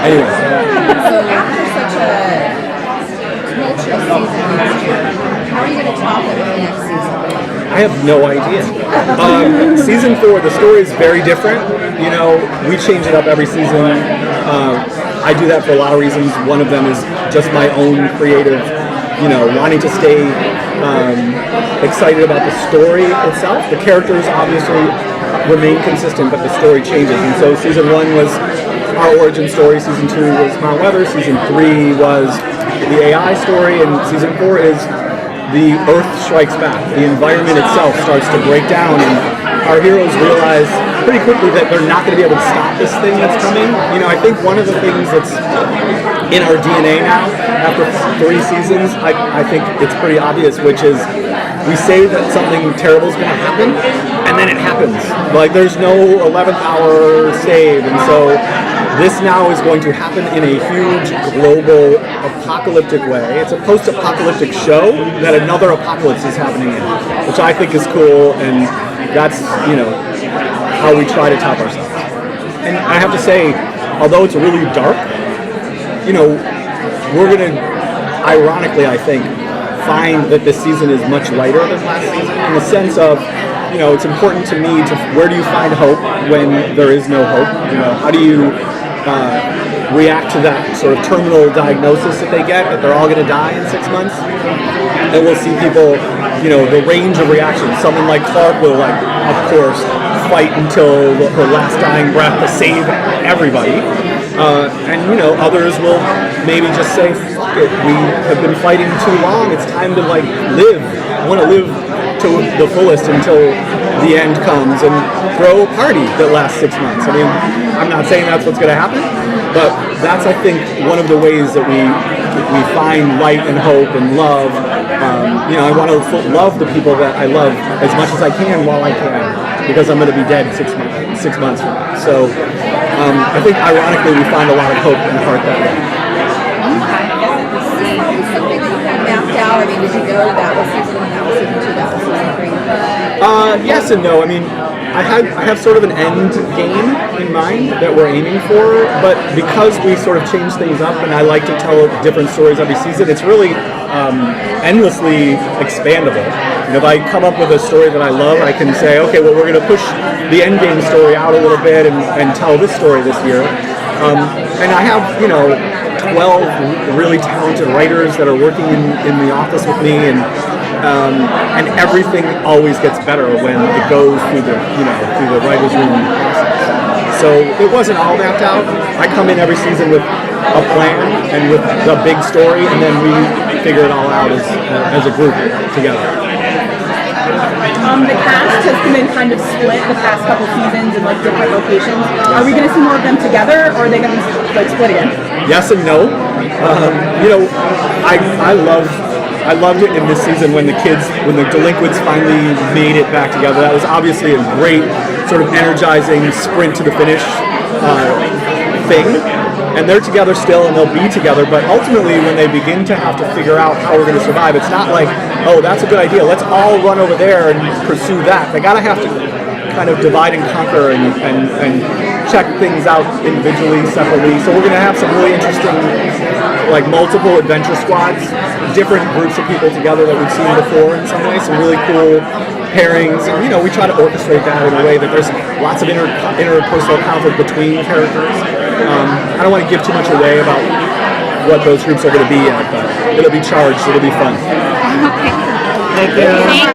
Anyway. So after such a tumultuous season last year, how are you going to top it with the next season? I have no idea. Season 4, the story is very different. You know, we change it up every season. I do that for a lot of reasons. One of them is just my own creative, wanting to stay excited about the story itself. The characters obviously remain consistent, but the story changes. And so season 1 was our origin story, season 2 was Mount Weather, season 3 was the AI story, and season 4 is the Earth strikes back. The environment itself starts to break down, and our heroes realize pretty quickly that they're not going to be able to stop this thing that's coming. I think one of the things that's in our DNA now, after 3 seasons, I think it's pretty obvious, which is we say that something terrible is going to happen, and then it happens. Like, there's no 11th hour save, and so this now is going to happen in a huge global apocalyptic way. It's a post-apocalyptic show that another apocalypse is happening in, which I think is cool, and that's, how we try to top ourselves. And I have to say, although it's really dark, we're going to, ironically, I think, find that this season is much lighter than last season, in the sense of, it's important to me to, where do you find hope when there is no hope? How do you react to that sort of terminal diagnosis that they get, that they're all going to die in 6 months? And we'll see people, the range of reactions. Someone like Clark will, of course, fight until her last dying breath to save everybody. And others will maybe just say, fuck it, we have been fighting too long, it's time to live. I want to live to the fullest until the end comes, and throw a party that lasts 6 months. I mean, I'm not saying that's what's going to happen, but that's, I think, one of the ways that we find light and hope and love. I want to love the people that I love as much as I can while I can, because I'm going to be dead 6 months from now. So I think, ironically, we find a lot of hope and heart that way. Is this probably something that you had mapped out? I mean, did you know that was season 1, that was season 2, that was season 3? Yes and no. I mean, I have sort of an end game in mind that we're aiming for, but because we sort of change things up, and I like to tell different stories every season, it's really endlessly expandable. If I come up with a story that I love, I can say, okay, well, we're going to push the end game story out a little bit and tell this story this year. And I have, 12 really talented writers that are working in the office with me, and everything always gets better when it goes through the writer's room process. So it wasn't all mapped out. I come in every season with a plan and with the big story, and then we figure it all out as a group together. The cast has been kind of split the past couple seasons in different locations. Are we going to see more of them together, or are they going to be split again? Yes and no. I loved it in this season when the delinquents finally made it back together. That was obviously a great sort of energizing sprint to the finish thing. And they're together still, and they'll be together, but ultimately when they begin to have to figure out how we're going to survive, it's not like, oh, that's a good idea, let's all run over there and pursue that. They gotta have to kind of divide and conquer and check things out individually, separately. So we're going to have some really interesting, multiple adventure squads, different groups of people together that we've seen before in some ways, some really cool pairings. And, we try to orchestrate that in a way that there's lots of interpersonal conflict between characters. I don't want to give too much away about what those groups are going to be yet, but it'll be charged, it'll be fun. Thank you.